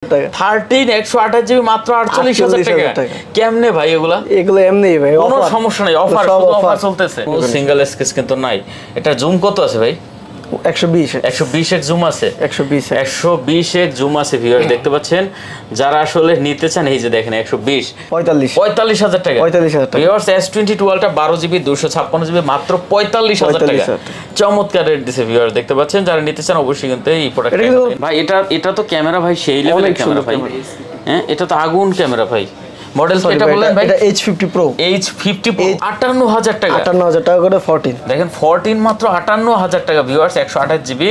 13 128 GB মাত্র 48,000 টাকা। কেমনে ভাই এগুলো এমনি ভাই, কোনো সমস্যা নাই, অফার চলতেছে, সিঙ্গেল স্কেচ কিন্তু নাই। এটা জুম কত আছে ভাই? 120 এক জুম আছে, 120 এক জুম আছে ভিউয়ার্স, দেখতে পাচ্ছেন। যারা আসলে নিতে চান এই যে দেখেন 120 45,000 টাকা viewers. S22 ultra 12 GB 256 GB মাত্র 45,000 টাকা। চমৎকার রেট দিছে ভিউয়ার্স, দেখতে পাচ্ছেন। যারা নিতে চান অবশ্যই কিন্তু এই প্রোডাক্টটা ভাই। এটা তো ক্যামেরা ভাই সেই লেভেলের ক্যামেরা ভাই, হ্যাঁ এটা তো আগুন ক্যামেরা ভাই। মডেল এটা বললেন ভাই? এটা H50 Pro 58,000 টাকা। 58,000 টাকা করে 14 দেখেন 14 মাত্র 58,000 টাকা ভিউয়ার্স। 128 জিবি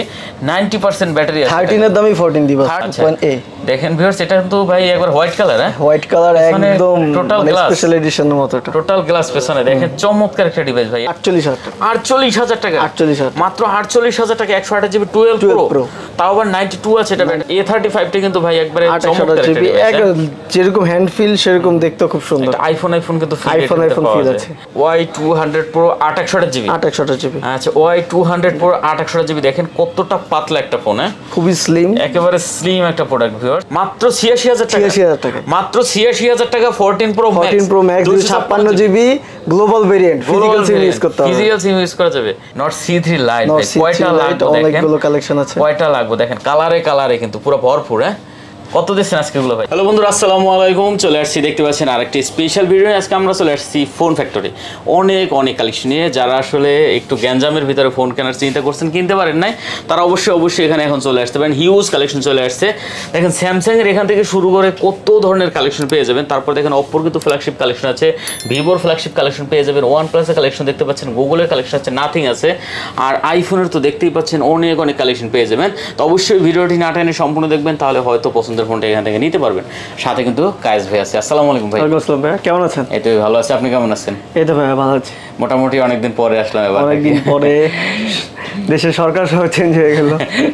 90% ব্যাটারি আছে। 13 এর দামই 14 দিবা 1.8 দেখেন ভিউয়ার্স, এটা কিন্তু ভাই একবার হোয়াইট কালার, হ্যাঁ হোয়াইট কালার একদম টোটাল গ্লাস, স্পেশাল এডিশনের মতো। এটা টোটাল গ্লাস পেছনে দেখেন, চমৎকার একটা ডিভাইস ভাই। 48,000 টাকা মাত্র 48,000 টাকা। 128 জিবি 12 Pro তাও আবার 92 আছে। এটা A35 টা কিন্তু ভাই একবারে চমৎকার একটা ডিভাইস, যেরকম হ্যান্ড ফিল সেরকম দেখতে খুব সুন্দর। আইফোন কিন্তু আইফোন ফিল আছে। Y200 Pro 8/128 GB. আচ্ছা Y200 Pro 8/128 জিবি দেখেন কতটা পাতলা একটা ফোন, হ্যাঁ খুবই স্লিম, একেবারে স্লিম একটা প্রোডাক্ট ভিউয়ার। মাত্র 86,000 টাকা, মাত্র 86,000 টাকা। 14 Pro Max 256 GB global variant, physical SIM use করতে হবে, ফিজিক্যাল সিম ইউজ করা যাবে। নট C3 লাইট কয়টা লাগবে দেখেন, অনেকগুলো কালেকশন আছে, কয়টা লাগবে দেখেন, কালারে কিন্তু পুরো ভরপুর। হ্যাঁ কত দিচ্ছেন আজকে গুলো ভাই? হ্যালো বন্ধুরা, আসসালামু আলাইকুম। চলে আসছি, দেখতে পাচ্ছেন আরেকটি স্পেশাল ভিডিও। আজকে আমরা চলে আসছি ফোন ফ্যাক্টরি। অনেক কালেকশন নিয়ে, যারা আসলে একটু গ্যাঞ্জামের ভিতরে ফোন কেনার চিন্তা করছেন, কিনতে পারেন নাই, তারা অবশ্যই এখানে এখন চলে আসতে পারেন। হিউজ কালেকশন চলে আসছে। দেখেন স্যামসাং এর এখান থেকে শুরু করে কত ধরনের কালেকশন পেয়ে যাবেন। তারপর দেখেন অপ্পোর কিন্তু ফ্ল্যাগশিপ কালেকশন আছে, ভিভোর ফ্ল্যাগশিপ কালেকশন পেয়ে যাবেন, OnePlus-এর কালেকশন দেখতে পাচ্ছেন, গুগলের কালেকশন আছে, নাথিং আছে, আর আইফোনের তো দেখতেই পাচ্ছেন অনেক কালেকশন পেয়ে যাবেন। তো অবশ্যই ভিডিওটি না টেনে সম্পূর্ণ দেখবেন, তাহলে হয়তো পছন্দের ফোনটা এখান থেকে নিতে পারবেন। সাথে কিন্তু কায়েস ভাই আছে। আসসালামু আলাইকুম ভাই। ওয়ালাইকুম আসসালাম ভাই, কেমন আছেন? এই তো ভালো আছি, আপনি কেমন আছেন? এই তো ভাই ভালো আছি। মোটামুটি অনেকদিন পরে আসলাম, এবার অনেকদিন পরে দেশের সরকার সহ চেঞ্জ হয়ে গেল,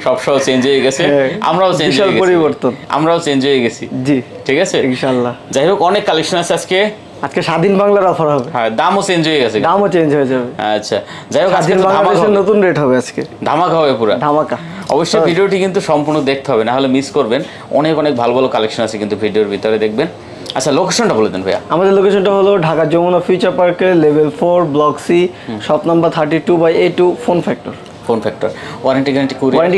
সব চেঞ্জ হয়ে গেছে, আমরাও চেঞ্জ হয়ে গেছি, পরিবর্তন, আমরাও চেঞ্জ হয়ে গেছি। জি ঠিক আছে ইনশাআল্লাহ। যাই হোক, অনেক কালেকশন আছে আজকে স্বাধীন বাংলার অফার হবে। হ্যাঁ, দামও চেঞ্জ হয়ে গেছে, দামও চেঞ্জ হয়ে যাবে। আচ্ছা যাই হোক, আজকে বাংলাদেশের নতুন রেট হবে, আজকে ধামাকা হবে, পুরো ধামাকা। অবশ্যই ভিডিওটি কিন্তু সম্পূর্ণ দেখতে হবে, না হলে মিস করবেন। অনেক ভালো কালেকশন আছে কিন্তু ভিডিওর ভিতরে দেখবেন। আচ্ছা লোকেশনটা বলে দেন ভাইয়া। আমাদের লোকেশনটা হলো ঢাকা যমুনা ফিউচার পার্কের level 4 block C, shop number 32/A2, phone factor. Warranty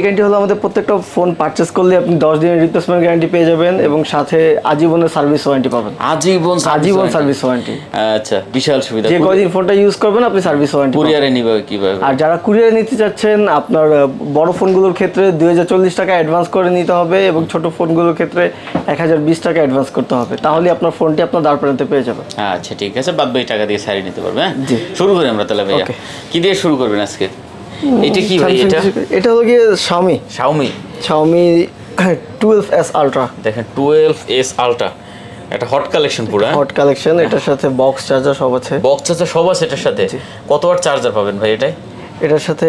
guarantee হলো আমাদের প্রত্যেকটা ফোন পারচেজ করলে আপনি 10 দিনের রিপ্লেসমেন্ট গ্যারান্টি পেয়ে যাবেন, এবং সাথে আজীবনের সার্ভিস ওয়ারেন্টি পাবেন। আজীবন সার্ভিস ওয়ারেন্টি। আচ্ছা বিশাল সুবিধা, যে কয়দিন ফোনটা ইউজ করবেন আপনি সার্ভিস ওয়ারেন্টি। কুরিয়ারে নিবে কিভাবে? আর যারা কুরিয়ারে নিতে চাচ্ছেন, আপনার বড় ফোনগুলোর ক্ষেত্রে 2040 টাকা অ্যাডভান্স করে নিতে হবে, এবং ছোট ফোনগুলোর ক্ষেত্রে 1020 টাকা অ্যাডভান্স করতে হবে, তাহলে আপনার ফোনটি আপনার দ্বার প্রান্তে পেয়ে যাবে। আচ্ছা ঠিক আছে, বাদ বাকি টাকা দিয়ে সারিয়ে নিতে পারবে। হ্যাঁ শুরু করি আমরা তাহলে ভাইয়া। কি দিয়ে শুরু করবেন আজকে? এটা কি ভাই? এটা হলো গিয়ে Xiaomi 12S Ultra। দেখেন 12S Ultra, এটা হট কালেকশন, পুরো হট কালেকশন। এটার সাথে বক্স চার্জার সব আছে, এটার সাথে কত ওয়াট চার্জার পাবেন ভাই? এটার সাথে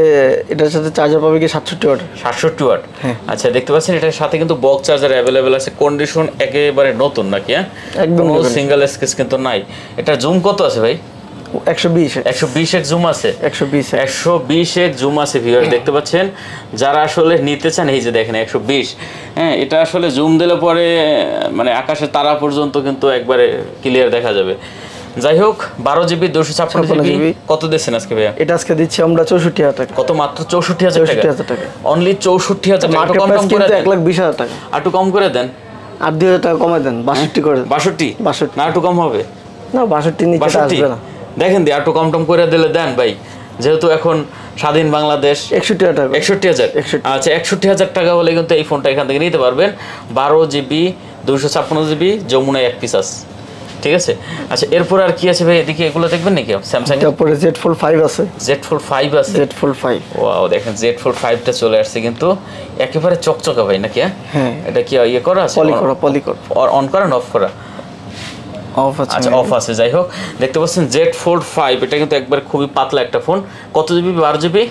চার্জার পাবে কি 67 ওয়াট। হ্যাঁ আচ্ছা, দেখতে পাচ্ছেন এটার সাথে কিন্তু বক্স চার্জার অ্যাভেলেবেল আছে। কন্ডিশন একেবারে নতুন নাকি? হ্যাঁ একদম সিঙ্গেল স্কেচ কিন্তু নাই। এটা জুম কত আছে ভাই? 120 এক জুম আছে, 120 এক জুম আছে ভিউয়ার, দেখতে পাচ্ছেন। যারা আসলে নিতে চান এই যে দেখেন 120, হ্যাঁ এটা আসলে জুম দিলে পরে মানে আকাশের তারা পর্যন্ত কিন্তু একবারে ক্লিয়ার দেখা যাবে। যাই হোক 12 জিবি 256 জিবি কত দিচ্ছেন আজকে ভাইয়া? এটা আজকে দিচ্ছি আমরা 64,000 টাকা। কত? মাত্র 64,000 টাকা। অনলি 64,000 টাকা। কম করে 1,20,000 টাকা। আর একটু কম করে দেন, আর 2,000 টাকা কমায় দেন, 62 করে দেন। 62 না একটু কম হবে? না 62 নিচে আসবে না। দেখেন দিয়ে একটু কম করে দিলে দেন ভাই, যেহেতু এখন স্বাধীন বাংলাদেশ। 61,000 টাকা। 61,000 আচ্ছা 61,000 টাকা হলে কিন্তু এই ফোনটা এখান থেকে নিতে পারবেন। 12 জিবি 256 জিবি যমুনায় এক পিস আছে, ঠিক আছে। আচ্ছা এরপর আর কি আছে ভাই? এদিকে এগুলো দেখবেন নাকি? স্যামসাং এর তারপরে Z Fold 5 আছে, Z Fold 5। ওয়াও দেখেন Z Fold 5 টা চলে আসছে কিন্তু একেবারে চকচকা ভাই নাকি? হ্যাঁ এটা কি ইয়ে করা আছে? পলি করা অন করা না অফ করা? অফ আছে। আচ্ছা অফ আছে। যাই হোক দেখতে পাচ্ছেন Z Fold 5, এটা কিন্তু একবার খুবই পাতলা একটা ফোন। কত জিবি? 12 GB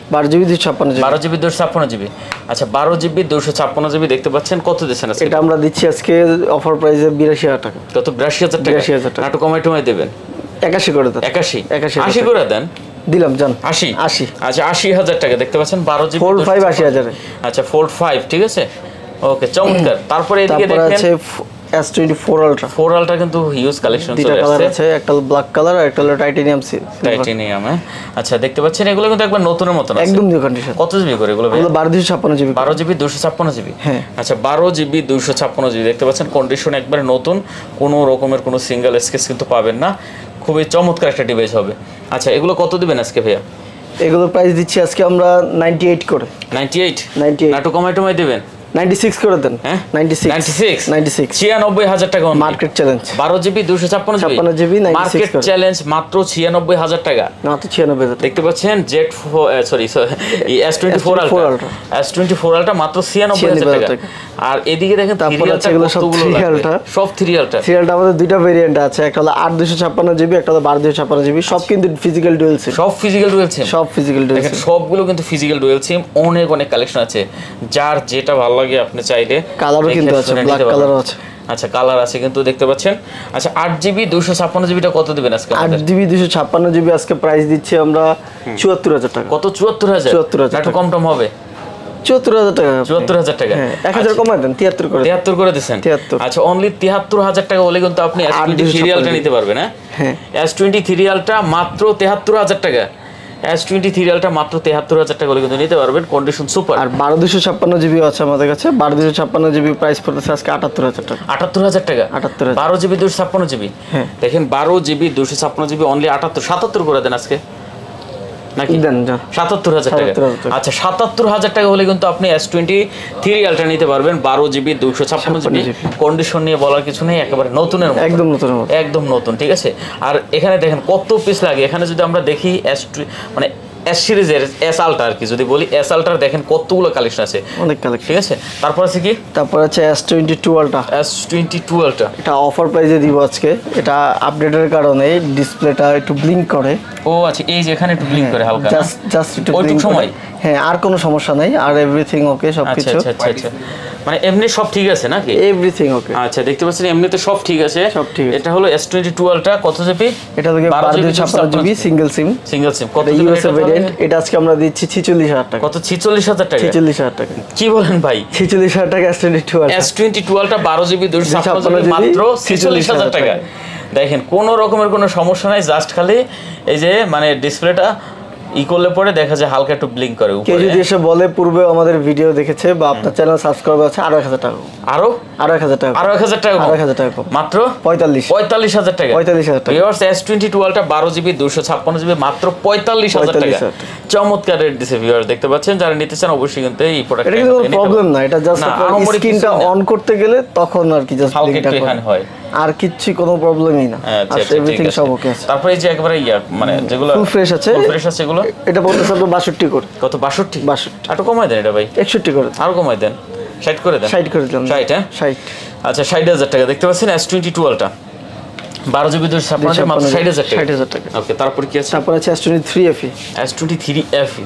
256 GB. আচ্ছা 12 জিবি 256 জিবি দেখতে পাচ্ছেন। কত দিচ্ছেন আজকে? এটা আমরা দিচ্ছি আজকে অফার প্রাইসে 82,000 টাকা। কত? 82,000 টাকা। একটু কমাই দেবেন, 81 করে দেন। 80 করে দেন। দিলাম জান 80। আচ্ছা 80,000 টাকা দেখতে পাচ্ছেন। 12 জিবি Fold 5 80,000। আচ্ছা Fold 5 ঠিক আছে, ওকে চমৎকার। তারপরে এদিকে তারপর দেখেন আছে S24 Ultra 4 আলট্রা কিন্তু হিউজ কালেকশন দুইটা চলে কালার আসছে, আছে, একটা হলো ব্ল্যাক কালার আর একটা হলো টাইটানিয়াম টাইটানিয়াম। আচ্ছা দেখতে পাচ্ছেন এগুলো কিন্তু একবার নতুনের মতন আছে, একদম নিউ কন্ডিশন। কত জিবি করে এগুলো ভাই? এগুলো 1256 জিবি 12 জিবি 256 জিবি। হ্যাঁ আচ্ছা 12 জিবি 256 জিবি দেখতে পাচ্ছেন, কন্ডিশন একবারে নতুন, কোনো রকমের কোনো সিঙ্গেল স্কেচ কিন্তু পাবেন না, খুবই চমৎকার একটা ডিভাইস হবে। আচ্ছা এগুলো কত দিবেন আজকে ভাইয়া? এগুলো প্রাইস দিচ্ছি আজকে আমরা 98 করে। 98 98 নাটু কমাই টমাই দিবেন? 96 করে দেন। হ্যাঁ 96 96 96000 টাকা market challenge. 12 GB 256 GB market challenge মাত্র 96000 টাকা। মাত্র 96,000। দেখতে পাচ্ছেন S24 Ultra S24 Ultra মাত্র 96,000 টাকা। আর এদিকে দেখেন তারপর আছে এগুলো সব 3 Ultra, সব 3 Ultra। 3 Ultra আমাদের দুইটা ভেরিয়েন্ট আছে, একটা হলো 8256 জিবি, একটা হলো 12256 জিবি, সব কিন্তু ফিজিক্যাল ডুয়াল সিম। সব ফিজিক্যাল ডুয়াল সিম, সব ফিজিক্যাল ডুয়াল দেখেন সিম, সবগুলো কিন্তু ফিজিক্যাল ডুয়াল সিম। অনেক অনেক কালেকশন আছে, যার যেটা ভালো লাগে আপনি চাইলে কালারও কিন্তু আছে, ব্ল্যাক কালারও আছে। আচ্ছা কালার আছে কিন্তু দেখতে পাচ্ছেন। আচ্ছা 8 জিবি 256 জিবিটা কত দিবেন আজকে? 8 জিবি 256 জিবি আজকে প্রাইস দিচ্ছি আমরা 74,000 টাকা। কত? 74,000? 74,000 একটু কম টম হবে? 74,000 টাকা। 74,000 টাকা। হ্যাঁ 1000 কমায় দেন, 73 করে। 73 করে দিবেন? 73। আচ্ছা অনলি 73,000 টাকা হলে কিন্তু আপনি S23 Ultra নিতে পারবেন। হ্যাঁ S23 Ultra মাত্র 73,000 টাকা। S23 Ultra মাত্র 73,000 টাকা হলে কিন্তু নিতে পারবেন, কন্ডিশন সুপার। আর 12256 জিবি আছে আমাদের কাছে, 12256 জিবি প্রাইস পড়তেছে আজকে 78,000 টাকা। 78,000 টাকা 78,000। 12 জিবি 256 জিবি। হ্যাঁ দেখেন 12 জিবি 256 জিবি অনলি 77 করে দেন আজকে নাকি? দেন যা 77,000 টাকা। 77,000 টাকা। আচ্ছা 77,000 টাকা হলে কিন্তু আপনি S23 Ultra নিতে পারবেন 12 জিবি 256 জিবি। কন্ডিশন নিয়ে বলার কিছু নেই, একেবারে নতুনের মতো, একদম নতুন, একদম নতুন। ঠিক আছে। আর এখানে দেখেন কত পিস লাগে, এখানে যদি আমরা দেখি মানে S সিরিজের S Ultra আর কি যদি বলি, S Ultra দেখেন কতগুলো কালেকশন আছে, অনেক কালেকশন। ঠিক আছে। তারপর আছে কি? তারপর আছে S22 Ultra। S22 Ultra এটা অফার প্রাইসে দিব আজকে, এটা আপডেটের কারণে ডিসপ্লেটা একটু ব্লিঙ্ক করে। ও আচ্ছা এই যে এখানে একটু ব্লিঙ্ক করে হালকা, জাস্ট একটু ওইটুকু ব্লিঙ্ক সময়। হ্যাঁ আর কোনো সমস্যা নাই, আর এভরিথিং ওকে সবকিছু। আচ্ছা আচ্ছা আচ্ছা মানে এমনি সব ঠিক আছে নাকি? Everything okay. আচ্ছা দেখতে পাচ্ছেন এমনিতে সব ঠিক আছে, সব ঠিক আছে। এটা হলো S22 Ultra কত জিবি? এটা লাগে 1256 জিবি সিঙ্গেল সিম। সিঙ্গেল সিম কত জিবি? USA variant. এটা আজকে আমরা দিচ্ছি 46,000 টাকা। কত? 46,000 টাকা। 46,000 টাকা। কি বলেন ভাই? 46,000 টাকা S22 Ultra। S22 Ultra 12 GB 256 GB মাত্র 46,000 টাকা। দেখেন কোনো রকমের কোনো সমস্যা নাই, জাস্ট খালি এই যে মানে ডিসপ্লেটা ই করলে পরে দেখা যায় হালকা একটু ব্লিঙ্ক করে উপরে। কেউ যদি এসে বলে পূর্বে আমাদের ভিডিও দেখেছে বা আপনার চ্যানেল সাবস্ক্রাইব আছে, আরো 1,000 টাকা। আরো 1,000 টাকা। আরো 1,000 টাকা। 1,000 টাকা মাত্র 45,000 টাকা। 45,000 টাকা। Viewers S22 Ultra 12 GB 256 GB মাত্র 45,000 টাকা। চমৎকার রেট দিছে ভিউয়ার্স, দেখতে পাচ্ছেন। যারা নিতে চান অবশ্যই কিন্তু এই প্রোডাক্টটা এটা কোনো প্রবলেম না, এটা জাস্ট স্ক্রিনটা অন করতে গেলে তখন আর কি জাস্ট ব্লিঙ্কটা এখানে হয়, আর কিচ্ছু কোনো প্রবলেমই না। আচ্ছা আর এভরিথিং সব ওকে আছে। তারপরে এই যে একেবারে মানে যেগুলো ফুল ফ্রেশ আছে, ফুল ফ্রেশ আছে এগুলো এটা বলতেছে আপনার 62 করে। কত? 62? 62 একটু কমাই দেন এটা ভাই। 61 করে। আরো কমাই দেন, 60 করে দেন। 60 করে দিলাম। 60 হ্যাঁ 60। আচ্ছা 60,000 টাকা দেখতে পাচ্ছেন S22 Ultra 12 জিবি 256 মাত্র 60,000 টাকা। 60,000 টাকা। ওকে তারপর কি আছে? তারপর আছে S23 FE। S23 FE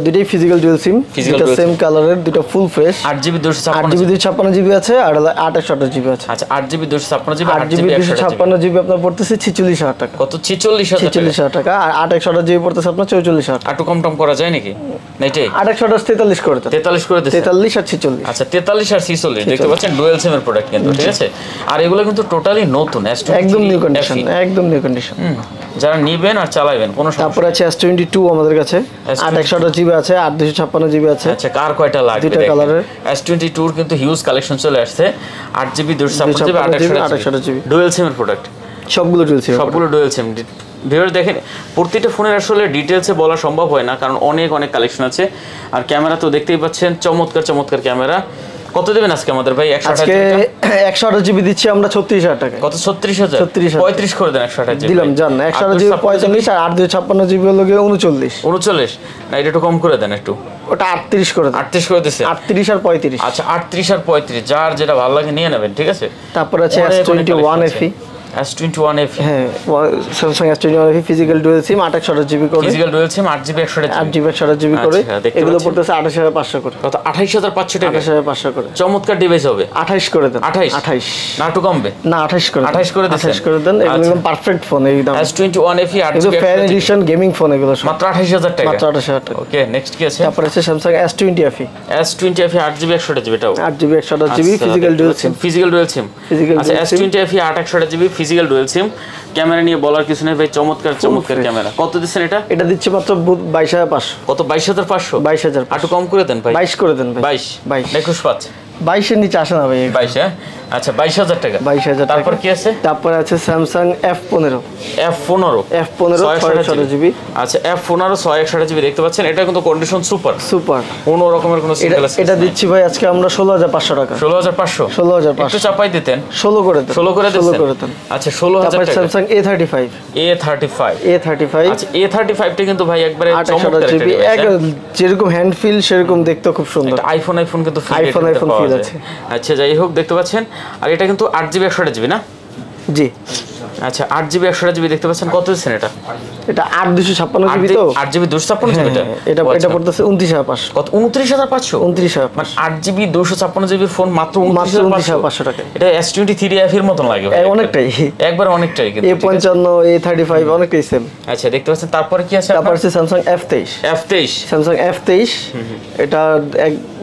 দুইটাই ফিজিক্যাল ডুয়াল সিম, দুইটা সেম কালারের, দুইটা full fresh. 8 GB 8 GB 256 GB আছে, আর 28 জিবি আছে। আচ্ছা 8 জিবি 256 জিবি 8 জিবি 256 জিবি আপনার পড়তেছে 46,000 টাকা। কত? 46,000 টাকা। আর 28 জিবি পড়তেছে আপনার 44,000 টাকা। একটু কম টম করা যায় নাকি? না এটাই 28 43 করে দেন। 43 করে দিয়েছে। 43 আর 46। আচ্ছা 43 আর 46 দেখতে পাচ্ছেন ডুয়াল সিম এর প্রোডাক্ট কিন্তু, ঠিক আছে। আর এগুলো কিন্তু টোটালি নতুন, একদম নিউ কন্ডিশন, একদম নিউ কন্ডিশন। যারা নিবেন আর চালাবেন কোনো সমস্যা। তারপর আছে S22 আমাদের কাছে 28 জিবি আছে, 8256 জিবি আছে। আচ্ছা কার কয়টা লাগবে? দুইটা কালারের S22 কিন্তু হিউজ কালেকশন চলে আসছে। 8 GB 256 GB 28 GB dual SIM এর প্রোডাক্ট, সবগুলো ডুয়াল সিম, সবগুলো ডুয়াল সিম। ভিউয়ার দেখেন প্রতিটা ফোনের আসলে ডিটেইলসে বলা সম্ভব হয় না, কারণ অনেক অনেক কালেকশন আছে। আর ক্যামেরা তো দেখতেই পাচ্ছেন, চমৎকার চমৎকার ক্যামেরা। কত দেবেন আজকে আমাদের ভাই? 128 জিবি দিচ্ছি আমরা 36,000 টাকা। কত? 36,000? 35 করে দেন। 128 জিবি দিলাম জান। 128 জিবি 45 আর 8256 জিবি হলো 39। 39 না, এটা একটু কম করে দেন একটু। ওটা 38 করে দেন। 38 করে দিছে। 38 আর 35। আচ্ছা 38 আর 35 যার যেটা ভালো লাগে নিয়ে নেবেন, ঠিক আছে। তারপর আছে S21 FE। S21 FE হ্যাঁ Samsung S21 FE physical dual SIM 28GB করে, ফিজিক্যাল ডুয়াল সিম 8GB 128GB করে, এগুলো পড়তেছে 28500 করে। কত 28500 টাকা? 28500 করে। চমৎকার ডিভাইস হবে। 28 করে দেন। 28 না একটু কমবে? না 28 করে, 28 করে দিচ্ছেন। 28 করে দেন, এগুলো একদম পারফেক্ট ফোন। এই দাম S21 FE 8GB fan addition gaming phone, এগুলো মাত্র 28000 টাকা। মাত্র 28000 টাকা। ওকে নেক্সট কি আছে? তারপর আছে Samsung S20 FE। S20 FE 8GB 128GB এটাও 8GB 128GB physical dual sim. Physical dual sim. আচ্ছা S20 FE 8/128GB physical dual sim. Camera নিয়ে বলার কিছু নেই ভাই, চমৎকার ক্যামেরা। কত দিচ্ছেন এটা? এটা দিচ্ছে মাত্র 22500। কত? 22500? 22000। একটু কম করে দেন ভাই। 22 করে দেন ভাই। 22 21 পাঁচ 22 এর নিচে আসে না ভাই। 22 হ্যাঁ, আচ্ছা 22000 টাকা। 22000। তারপর কি আছে? তারপর আছে স্যামসাং F15। F15 628GB। আচ্ছা F15 628GB দেখতে পাচ্ছেন, এটা কিন্তু কন্ডিশন সুপার। কোনো রকমের কোনো সিঙ্গেল আছে? এটা দিচ্ছি ভাই আজকে আমরা 16500 টাকা। 16500? 16500 একটু চাপাই দিতেন। 16 করে দেন। 16 করে দেন। আচ্ছা 16000 টাকা। Samsung A35। আচ্ছা A35 টা কিন্তু ভাই একবারে চমৎকার একটা 8GB, যেরকম হ্যান্ড ফিল সেরকম দেখতে খুব সুন্দর। আইফোন কিন্তু আইফোন ফিল আছে। আচ্ছা যাই হোক দেখতে পাচ্ছেন, আর এটা কিন্তু 8GB 128GB না? জি। আচ্ছা 8GB 128GB দেখতে পাচ্ছেন, কত দিচ্ছেন এটা? এটা 8256GB তো। 8GB 256GB এটা পড়তেছে 29500। কত? 29500? 29500 মানে 8GB 256GB ফোন মাত্র 29500 টাকা। এটা S23 FE এর মতন লাগে ভাই, অনেকটাই অনেকটাই কিন্তু। A55 A35 অনেকটাই সেম। আচ্ছা দেখতে পাচ্ছেন, তারপরে কি আছে? তারপর আছে স্যামসাং F23। স্যামসাং F23 এটা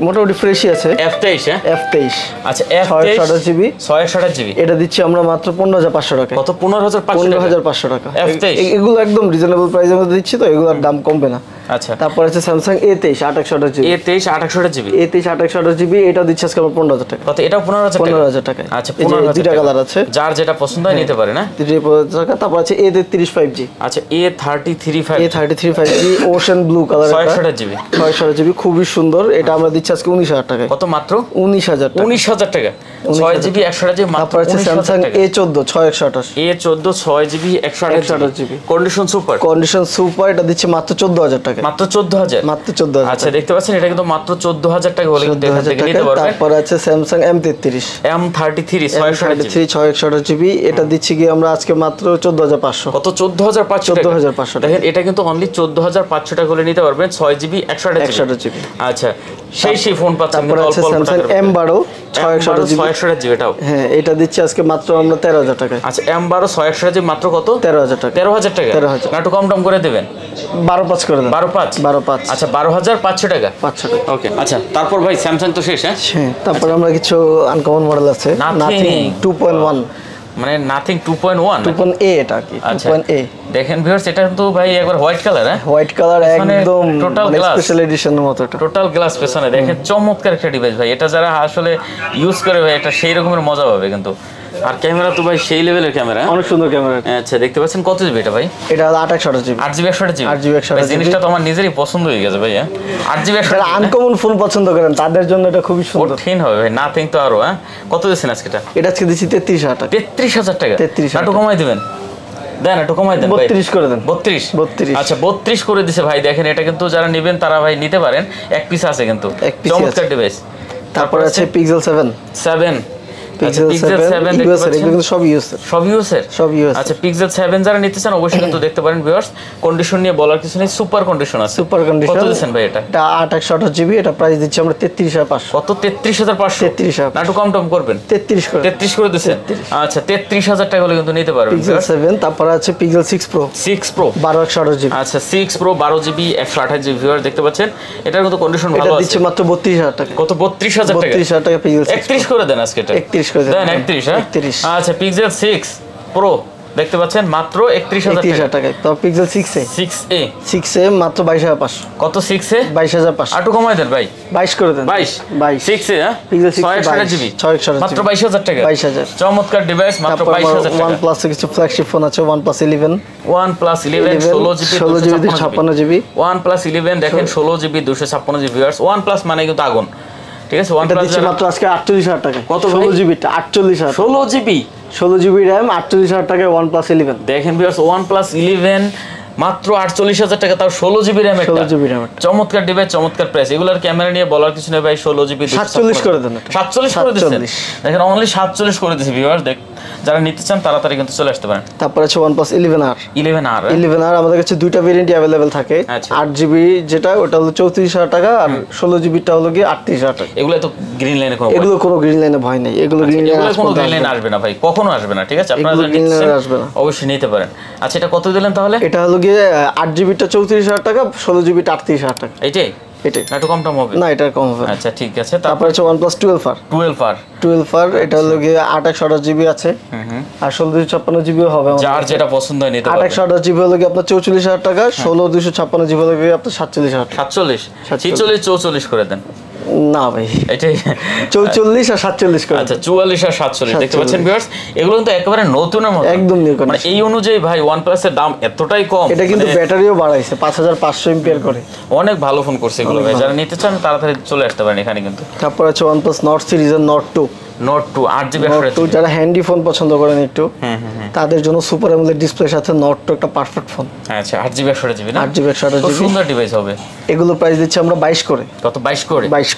মোটামুটি ফ্রেশই আছে। F23 হ্যাঁ F23। আচ্ছা F23 628GB এটা দিচ্ছি আমরা মাত্র 15500 টাকা। কত? 15500 টাকা। F23 এগুলো একদম রিজনেবল প্রাইসের মধ্যে দিচ্ছি তো, এগুলোর দাম কমবে না। আচ্ছা তারপর আছে Samsung A23 828GB। A23 828GB এটা দিচ্ছি আজকে আমরা 15000 টাকা। কত? এটাও 15000 টাকা। আচ্ছা 15000 দুইটা কালার আছে, যার যেটা পছন্দ হয় নিতে পারে না? 1500 টাকা। তারপর আছে A33 5G। আচ্ছা A33 5G ocean blue colour, 628GB খুবই সুন্দর। এটা আমরা দিচ্ছি আজকে 19000 টাকা। কত? মাত্র 19000 টাকা। 6GB 128GB মাত্র। তারপর আছে Samsung A14 6128। A14 6GB 128GB condition super. এটা দিচ্ছে মাত্র 14000 টাকা। মাত্র 14000? মাত্র 14000। আচ্ছা দেখতে পাচ্ছেন, এটা কিন্তু মাত্র 14000 টাকা হলে কিন্তু এখান থেকে নিতে পারবেন। তারপর আছে স্যামসাং M33 628GB। এটা দিচ্ছি কি আমরা আজকে মাত্র 14500। কত? 14500 টাকা। দেখেন এটা কিন্তু অনলি 14500 টাকা হলে নিতে পারবেন 6GB 128GB। আচ্ছা সেই ফোন পাচ্ছেন কিন্তু অল্প অল্প টাকা। M12 628GB এটাও হ্যাঁ, এটা দিচ্ছি আজকে মাত্র আমরা 13000 টাকা। আচ্ছা M12 628GB মাত্র কত? 13000 টাকা। 13000 টাকা। না একটু কম করে দেবেন? 12500 করে দেন। 12500? আচ্ছা 12500 টাকা। 500 টাকা। ওকে আচ্ছা তারপর ভাই স্যামসাং তো শেষ? হ্যাঁ তারপর আমরা কিছু আনকমন মডেল আছে। নাথিং 2.1 মানে নাথিং 2.1 2.A এটা কি 2.A দেখেন ভিউয়ার্স, এটা কিন্তু ভাই একবার হোয়াইট কালার। হ্যাঁ হোয়াইট কালার একদম টোটাল গ্লাস, স্পেশাল এডিশনের মতো। এটা টোটাল গ্লাস পেছনে দেখেন, চমৎকার একটা ডিভাইস ভাই। এটা যারা আসলে ইউজ করে ভাই এটা সেই রকমের মজা পাবে কিন্তু। আর ক্যামেরা তো ভাই সেই লেভেলের ক্যামেরা, অনেক সুন্দর ক্যামেরা। আচ্ছা দেখতে পাচ্ছেন, কত জিবি এটা ভাই? এটা 8GB 8GB জিনিসটা তো আমার নিজেরই পছন্দ হয়ে গেছে ভাই। 8GB আনকমন ফোন পছন্দ করেন তাদের জন্য এটা খুবই সুন্দর। কঠিন হবে ভাই, নাথিং তো আরো। কত দিচ্ছেন আজকে এটা? এটা আজকে দিচ্ছি 33000 টাকা। 33000 টাকা? 33000 একটু কমাই দিবেন, দেন একটু কমাই দেন ভাই। 32 করে দেন। 32? আচ্ছা 32 করে দিছে ভাই। দেখেন এটা কিন্তু যারা নেবেন তারা ভাই নিতে পারেন, এক পিস আছে কিন্তু, চমৎকার ডিভাইস। তারপর আছে Pixel 7 Pixel 7 কিন্তু সব ইউজার। আচ্ছা Pixel 7 যারা নিতে চান অবশ্যই কিন্তু দেখতে পারেন ভিউয়ার্স। কন্ডিশন নিয়ে বলার কিছু নেই, সুপার কন্ডিশন আছে। কত দিচ্ছেন ভাই এটা? এটা 8/128GB, এটা প্রাইস দিচ্ছি আমরা 33500। কত? 33500? 33000 না একটু কম করবেন? 33 করে দিচ্ছেন। আচ্ছা 33000 টাকা হলে কিন্তু নিতে পারবেন Pixel 7। তারপর আছে Pixel 6 Pro 12/128GB। আচ্ছা 6 Pro 12GB 128GB ভিউয়ার দেখতে পাচ্ছেন, এটার কিন্তু কন্ডিশন ভালো আছে। এটা দিচ্ছি মাত্র 32000 টাকা। কত? 32000 টাকা। 32000 টাকা Pixel 6 31 করে দেন আজকে এটা। 31 করে দেন। 31? হ্যাঁ আচ্ছা Pixel 6 Pro দেখতে পাচ্ছেন মাত্র 31000 টাকা। তো Pixel 6a মাত্র 22500। কত? 6a 22500। একটু কমাই দেন ভাই, 22 করে দেন। 22 6a হ্যাঁ Pixel 6 628GB মাত্র 22000 টাকা। 22000 চমৎকার ডিভাইস মাত্র 22000 টাকা। OnePlus এর কিছু ফ্ল্যাগশিপ ফোন আছে, OnePlus 11 16GB 256GB OnePlus 11 দেখেন 16GB 256GB ভিউয়ার্স। OnePlus মানে কিন্তু আগুন, ঠিক আছে। OnePlus দিচ্ছে মাত্র আজকে 48000 টাকা। কত ভাই? 16GB 48000। 16GB RAM 48000 টাকায় OnePlus 11 দেখেন ভিউয়ার্স। OnePlus 11 মাত্র 48,000 টাকা, তাও 16 জিবি র্যাম। 16 জিবি র্যাম, চমৎকার ডিভাইস, চমৎকার প্রাইস। এগুলোর ক্যামেরা নিয়ে বলার কিছু নেই ভাই। 16 জিবি 47 করে দেন। 47 করে দিচ্ছেন, দেখেন অনলি 47 করে দিয়েছে ভিউয়ার্স। যারা নিতে চান তাড়াতাড়ি কিন্তু চলে আসতে পারেন। তারপর আছে OnePlus 11R। 11R আমাদের কাছে দুইটা ভেরিয়েন্টই अवेलेबल থাকে। 8GB যেটা ওটা হলো 34,000 টাকা, আর 16 জিবিটা হলো কি 38,000 টাকা। এগুলো তো গ্রিন লাইনে কোনো গ্রিন লাইনে ভয় নেই। এগুলো গ্রিন লাইনে আসবে না ভাই, কখনো আসবে না। ঠিক আছে, আপনারা অবশ্যই নিতে পারেন। আচ্ছা, এটা কত দিলেন তাহলে? এটা হলো গিয়ে 8GBটা 34,000 টাকা, 16GBটা 38,000 টাকা। এইটাই একটু কম হবে না, এটা কম হবে। আচ্ছা ঠিক আছে। তারপর আছে OnePlus 12R। এটা হলো গিয়ে 8/128GB আছে, আর 16/256GB হবে। যার যেটা পছন্দ হয় নিতে পারবেন। 8/128GB হলো গিয়ে আপনার 44,000 টাকা, 16/256GB হলো গিয়ে আপনার 47,000 টাকা। 44 করে দেন। না ভাই, এটাই 44 আর 47 করে। আচ্ছা, 44 আর 47 দেখতে পাচ্ছেন ভিউয়ার্স। এগুলো কিন্তু একেবারে নতুনের মতো, একদম নিউ কন্ডিশন। মানে এই অনুযায়ী ভাই OnePlus এর দাম এতটাই কম। এটা কিন্তু ব্যাটারিও বাড়াইছে, 5500 mAh করে। অনেক ভালো ফোন করছে এগুলো ভাই। যারা নিতে চান তাড়াতাড়ি চলে আসতে পারেন এখানে কিন্তু। তারপর আছে OnePlus Nord সিরিজের Nord 2 8GB 128GB। যারা হ্যান্ডি ফোন পছন্দ করেন একটু, তাদের জন্য সুপার অ্যামোলেড ডিসপ্লের সাথে Nord 2 একটা পারফেক্ট ফোন। আচ্ছা, 8GB 128GB না? 8GB 128GB খুব সুন্দর ডিভাইস হবে। এগুলো প্রাইস দিচ্ছি আমরা 22 করে। কত? 22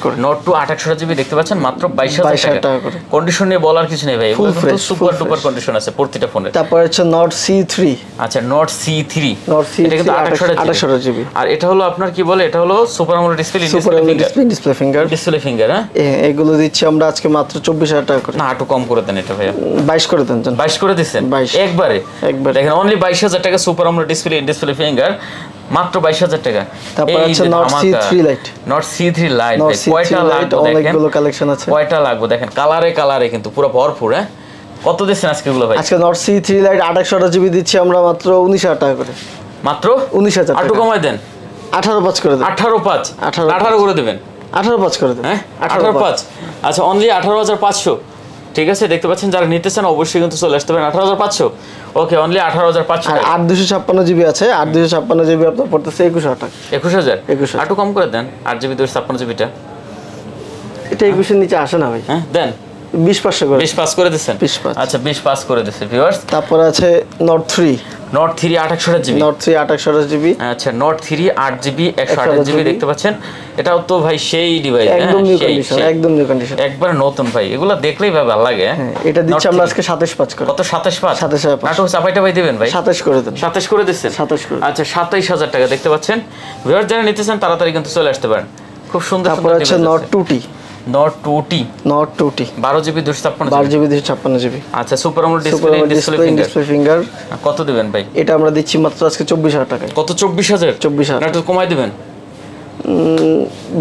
করে। Nord 2 8/128GB দেখতে পাচ্ছেন মাত্র 22,000 টাকা করে। কন্ডিশন নিয়ে বলার কিছু নেই ভাই, এগুলো কিন্তু সুপার ডুপার কন্ডিশন আছে প্রতিটা ফোনে। তারপর আছে Nord C3। আচ্ছা, Nord C3 এটা কিন্তু 8/128GB। আর এটা হলো আপনার কি বলে, এটা হলো সুপার অ্যামোলেড ডিসপ্লে ফিঙ্গার। হ্যাঁ, এগুলো দিচ্ছি আমরা আজকে মাত্র 24,000 টাকা করে। না, একটু কম করে দেন এটা ভাইয়া। 22 করে দেন। 22 করে দিচ্ছেন একবারে। দেখেন অনলি 22,000 টাকা সুপার অ্যামোলেড ডিসপ্লে ফিঙ্গার, মাত্র 22,000 টাকা। তারপর আছে Nord C3 Lite। Nord C3 Lite কয়টা লাগবে অনেকগুলো কালেকশন আছে। কয়টা লাগবে দেখেন, কালারে কিন্তু পুরো ভরপুর। হ্যাঁ, কত দিচ্ছেন আজকে এগুলো ভাই? আজকে Nord C3 Lite 8/128GB দিচ্ছি আমরা মাত্র 19,000 টাকা করে। মাত্র 19,000 টাকা। একটু কমাই দেন। 18.5 করে দেন। 18 করে দেবেন। 18.5 করে দেন। হ্যাঁ, 18.5। আচ্ছা, অনলি 18,500। ঠিক আছে, দেখতে পাচ্ছেন যারা নিতে চান অবশ্যই কিন্তু চলে আসতে পারেন। 18,500। ওকে, অনলি 18,500। আর 8/256GB আছে, 8/256GB আপনার পড়তেছে 21,000 টাকা। 21,000। একটু কম করে দেন। 8GB 256GBটা এটা 21 এর নিচে আসে না ভাই। হ্যাঁ, দেন 20/500 করে। 20/5 করে দিচ্ছেন। 20/5। আচ্ছা, 20/5 করে দিচ্ছেন ভিউয়ার্স। তারপর আছে Nord 3 8/128GB। Nord 3 8/128GB। আচ্ছা, Nord 3 8GB 128GB দেখতে পাচ্ছেন। এটাও তো ভাই সেই ডিভাইস, একদম নিউ কন্ডিশন, একবার নতুন ভাই। এগুলো দেখলেই ভাই ভালো লাগে। হ্যাঁ, এটা দিচ্ছি আমরা আজকে 27.5 করে। কত? 27.5। 27.5। নাটক চাপাইটা ভাই দিবেন ভাই। 27 করে দেন। 27 করে দিচ্ছেন। 27 করে। আচ্ছা, 27,000 টাকা দেখতে পাচ্ছেন ভিউয়ার্স। যারা নিতে চান তাড়াতাড়ি কিন্তু চলে আসতে পারেন। খুব সুন্দর। তারপর আছে Nord 2T। Nord 2T 12GB 256GB। আচ্ছা, সুপার অ্যামোলেড ডিসপ্লে ফিঙ্গার। কত দিবেন ভাই? এটা আমরা দিচ্ছি মাত্র আজকে 24,000 টাকায়। কত? 24,000। না, একটু কমাই দিবেন।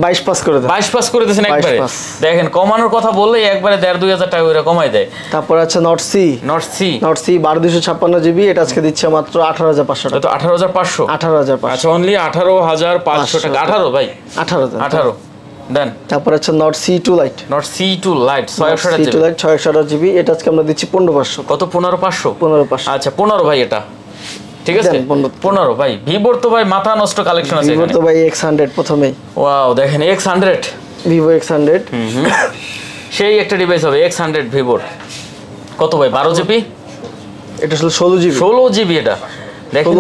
22.5 করে দেন। 22.5 করে দিয়েছেন একবারে। দেখেন, কমানোর কথা বললেই একবারে 1,500-2,000 টাকা করে কমাই দেয়। তারপর আছে Nord C 12/256GB। এটা আজকে দিচ্ছে মাত্র 18,500 টাকা। তো 18,500। আচ্ছা, অনলি 18,500 টাকা। 18 ভাই, 18 দেন। তারপর আছে Nord C2 Lite 628GB। এটা আজকে আমরা দিচ্ছি 15,500। কত? 15,500। আচ্ছা, 15 ভাই এটা। ঠিক আছে, 15 ভাই। ভিভোর তো ভাই মাথা নষ্ট কালেকশন আছে। ভিভোর তো ভাই X100 প্রথমেই। ওয়াও, দেখেন X100, Vivo X100 সেই একটা ডিভাইস হবে X100 ভিভোর। কত ভাই? 12GB। এটা আসলে 16GB। 16GB এটা। দেখেন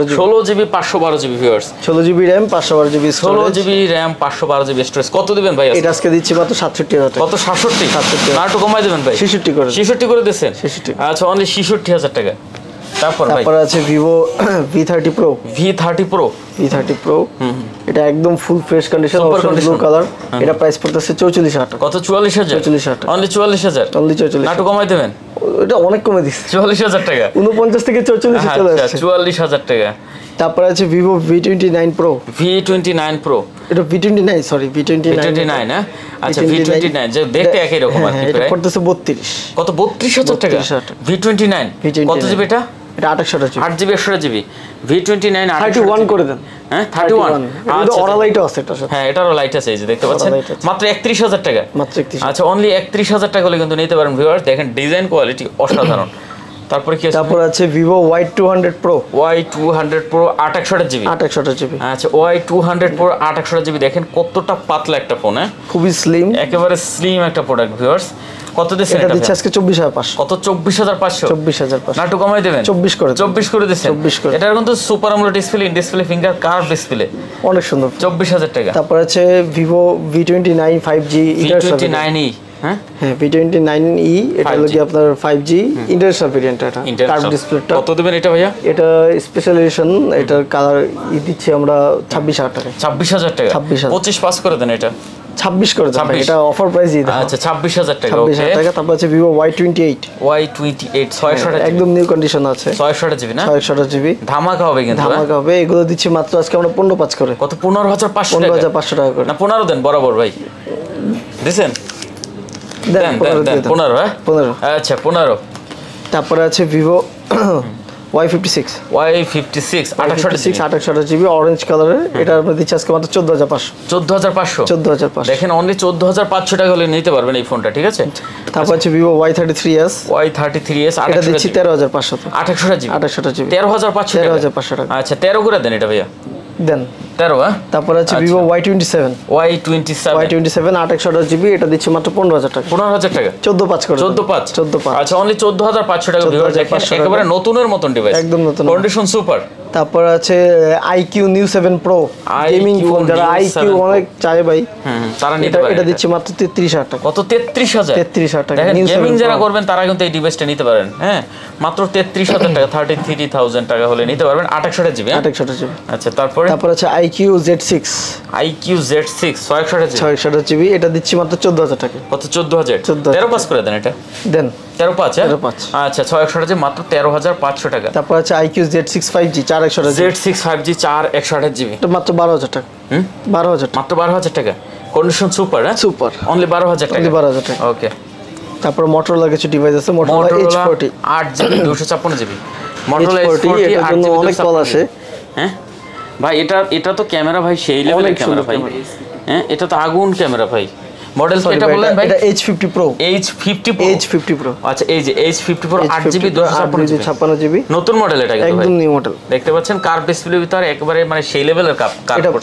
16GB 512GB viewers. 16GB RAM 512GB storage. 16GB RAM 512GB storage. কত দিবেন ভাই? এটা আজকে দিচ্ছি মাত্র 67,000 টাকা। কত? 67। না, একটু কমাই দিবেন ভাই। 66 করে। 66 করে দিয়েছেন। 66। আচ্ছা, অনলি 66,000 টাকা। তারপর আছে Vivo V30 Pro। এটা একদম full fresh condition, blue colour. এটা প্রাইস পড়তেছে 44,000 টাকা। কত? 44,000 টাকা। অনলি 44,000। না, একটু কমাই দেবেন। এটা অনেক কমে দিচ্ছে। 44,000 টাকা। 49 থেকে 44 এ চলে আসছে। 44,000 টাকা। তারপর আছে Vivo V29 Pro। এটা V29, সরি V29 হ্যাঁ। আচ্ছা, V29 যে দেখতে একই রকম আর কি। এটা পড়তেছে 32। কত? 32,000 টাকা। V29 কত জিবি এটা? এটা 8/128GB। 8GB 128GB। V29 31 করে দেন। হ্যাঁ, 31। এটা অরা লাইট আছে এটা। হ্যাঁ, এটারও লাইট আছে, এই যে দেখতে পাচ্ছেন। মাত্র 31,000 টাকা। মাত্র 31। আচ্ছা, অনলি 31,000 টাকা হলে কিন্তু নিতে পারেন ভিউয়ার্স। দেখেন ডিজাইন কোয়ালিটি অসাধারণ। তারপরে কি আছে? তারপর আছে Vivo Y200 Pro। Y200 Pro 8/128 GB। 8/128 GB। আচ্ছা Y200 Pro 8/128 GB, দেখেন কতটা পাতলা একটা ফোন। হ্যাঁ, খুবই স্লিম, একেবারে স্লিম একটা প্রোডাক্ট ভিউয়ার্স। কত দিচ্ছেন এটা এটা? দিচ্ছে আজকে 24500। কত? 24500। 24500 না একটু কমাই দেবেন? 24 করে 24 করে দিচ্ছেন। 24 করে। এটার কিন্তু super AMOLED display, in display finger curve display, অনেক সুন্দর। 24000 টাকা। তারপর আছে Vivo V29 5G V29e। হ্যাঁ হ্যাঁ, V29e, এটা হলো কি আপনার 5G ইন্টারন্যাশনাল ভেরিয়েন্ট। এটা কার্ভ ডিসপ্লেটা। কত দেবেন এটা ভাইয়া? এটা স্পেশাল এডিশন, এটার কালার দিচ্ছি আমরা 26000 টাকা। 26000 টাকা। 26000। 25 পাস করে দেন এটা। 26 করে দেন, 26 এটা অফার প্রাইস দিয়ে দাও। আচ্ছা 26000 টাকা। 26000 ওকে। টাকা। তারপর আছে Vivo Y28 Y28 628 একদম নিউ কন্ডিশন আছে। 628 জিবি না? 628 জিবি ধামাকা হবে কিন্তু। ধামাকা হবে। এগুলো দিচ্ছি মাত্র আজকে আমরা 15/5 করে। কত? 15500 টাকা। 15500 টাকা করে। না 15 দেন বরাবর ভাই। দিছেন? দেন 15। হ্যাঁ 15। আচ্ছা 15। তারপরে আছে Vivo Y56 Y56 28/128 GB orange কালারের। এটা আমরা দিচ্ছি আজকে মাত্র 14500। 14500। 14500 দেখেন অনলি 14500 টাকা হলে নিতে পারবেন এই ফোনটা, ঠিক আছে? তারপর আছে Vivo Y33s Y33s এটা দিচ্ছি 13500 2800 জিবি। 2800 জিবি 13500 টাকা। 13500 টাকা। আচ্ছা 13 করে দেন এটা ভাইয়া। দেন 13। হ্যাঁ তারপর আছে Vivo Y27 28/128 জিবি এটা দিচ্ছি মাত্র 15000 টাকা। 15000 টাকা। 14/5 করে। 14/5। আচ্ছা অনলি 14500 টাকা। ভিউয়ার দেখেন 14500 একেবারে নতুনের মতন ডিভাইস, একদম নতুন, কন্ডিশন সুপার। তারপর আছে IQ Neo 7 Pro gaming phone, যারা IQ অনেক চায় ভাই তারা নিতে পারে। এটা দিচ্ছি মাত্র 33000 টাকা। কত? 33000। 33000 টাকা। দেখেন Neo 7 গেমিং যারা Pro। করবেন তারা কিন্তু এই ডিভাইসটা নিতে পারেন। হ্যাঁ মাত্র 33000 টাকা, 33000 টাকা হলে নিতে পারবেন 2800 জিবি। 2800 জিবি। আচ্ছা তারপরে আছে IQ Z6 Z6 628 GB. 628 GB এটা দিচ্ছি মাত্র 14000 টাকা। কত? 14000। 13 পাস করে দেন এটা। দেন 13/5। 13/5 আচ্ছা 628 জিবি মাত্র 13500 টাকা। তারপর আছে IQ Z6 5G 4128 Z6 5G 4128 GB এটা মাত্র 12000 টাকা। 12000 টাকা মাত্র 12000 টাকা। Condition super. হ্যাঁ সুপার। অনলি 12000 টাকা। 12000 টাকা। ওকে। তারপর Motorola কিছু ডিভাইস আছে, Motorola H40 8GB 256 GB. Motorola H40 এটার জন্য অনেক কল আসে। হ্যাঁ ভাই এটা তো ক্যামেরা ভাই সেই লেভেলের ক্যামেরা ভাই। হ্যাঁ এটা তো আগুন ক্যামেরা ভাই। মডেল এটা বললেন ভাই? এটা H50 Pro। H50 Pro। H50 Pro। আচ্ছা এই যে H50 Pro 8GB 256 জিবি নতুন মডেল এটা কিন্তু ভাই। একদম নিউ মডেল। দেখতে পাচ্ছেন কার্ভ ডিসপ্লে ভিতরে একেবারে মানে সেই লেভেলের কার্ভ।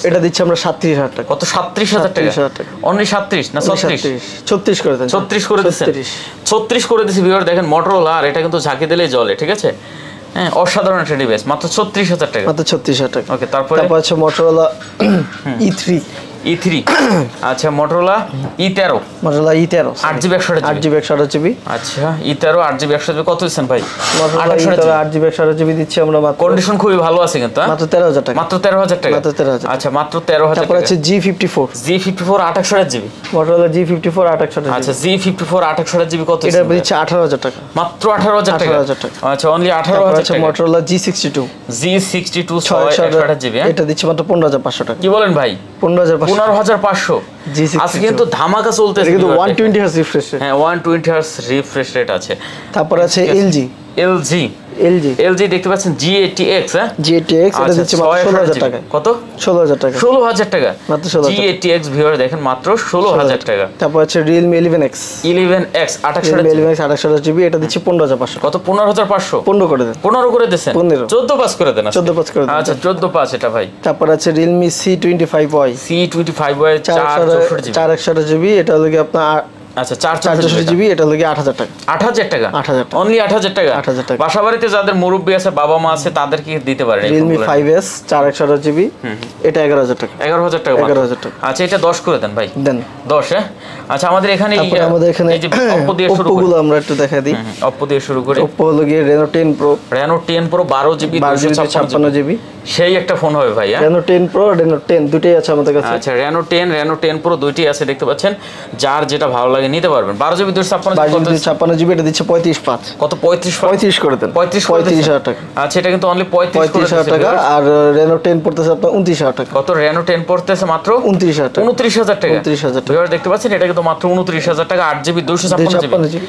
এটা দিচ্ছি আমরা 37000 টাকা। কত? 37000 টাকা। অনলি 37 না 36? 36 করে দেন। 36 করে দিয়েছেন। 36 করে দিয়েছি ভিউয়ার দেখেন Motorola, আর এটা কিন্তু ঝাঁকি দিলেই জ্বলে, ঠিক আছে? হ্যাঁ অসাধারণ একটা ডিভাইস মাত্র 36000 টাকা। মাত্র 36000 টাকা। ওকে তারপরে আছে Motorola E3 আচ্ছা Motorola E13 8GB 128 জিবি। আচ্ছা E13 8GB 128 জিবি কত দিচ্ছেন ভাই? Motorola E13 8GB 128 জিবি দিচ্ছি আমরা মাত্র। কন্ডিশন খুবই ভালো আছে কিন্তু। মাত্র 13000 টাকা। মাত্র 13000 টাকা। মাত্র 13000। আচ্ছা মাত্র 13000 টাকা। তারপর আছে G54 828 জিবি। Motorola G54 828 আচ্ছা G54 828 জিবি কত? এটা দিচ্ছি 18000 টাকা। মাত্র 18000 টাকা। আচ্ছা অনলি 18000 টাকা। Motorola G62 628 GB. এটা দিচ্ছি মাত্র 15500 টাকা। কি বলেন ভাই? 15500 আজকে কিন্তু ধামাকা চলতেছে কিন্তু 120 Hz রিফ্রেশ রেট। হ্যাঁ 120 Hz রিফ্রেশ রেট আছে। তারপর আছে LG দেখতে পাচ্ছেন G80X। হ্যাঁ G80X এটা দিচ্ছি মাত্র 16000 টাকা। কত? 16000 টাকা। 16000 টাকা মাত্র 16000। G80X ভিউয়ার দেখেন মাত্র 16000 টাকা। তারপর আছে Realme 11X 28 জিবি এটা দিচ্ছি 15500। কত? 15500। 15 করে দেন। 15 করে দেন। 14 পাস করে দেন। 14 করে দেন। আচ্ছা 14 পাস এটা ভাই। তারপর আছে Realme C25y 461 জিবি এটা হলো কি আপনার আচ্ছা 464 জিবি এটা হলো কি 8000 টাকা। 8000 টাকা। 8000 টাকা। অনলি 8000 টাকা। 8000 টাকা। বাসা বাড়িতে যাদের মুরব্বি আছে, বাবা মা আছে, তাদেরকে দিতে পারেন। Realme 5s 461 জিবি এটা 11000 টাকা। 11000 টাকা। 11000 টাকা। আচ্ছা এটা 10 করে দেন ভাই। দেন 10। হ্যাঁ আচ্ছা আমাদের এখানে এই যে Oppo দিয়ে শুরু গুলো আমরা একটু দেখাই দিই। Oppo দিয়ে শুরু করি। Oppo হলো কি Reno 10 Pro 12GB 256 জিবি সেই একটা ফোন হবে ভাই। হ্যাঁ Reno 10 Pro Reno 10 দুটেই আছে আমাদের কাছে। আচ্ছা Reno 10 Pro দুইটাই আছে দেখতে পাচ্ছেন, যার যেটা ভালো লাগে নিতে পারবেন। 12GB 256 জিবি এটা দিচ্ছে 35.5। কত? 35 করে দেন। 35000 টাকা। আচ্ছা এটা কিন্তু অনলি 35000 টাকা। আর Reno 10 পড়তেছে আপনার 29000 টাকা। কত? Reno 10 পড়তেছে মাত্র 29000 টাকা। 29000 টাকা। 29000 টাকা। ভিউয়ার দেখতে পাচ্ছেন এটা কিন্তু মাত্র 29000 টাকা 8GB 256 জিবি।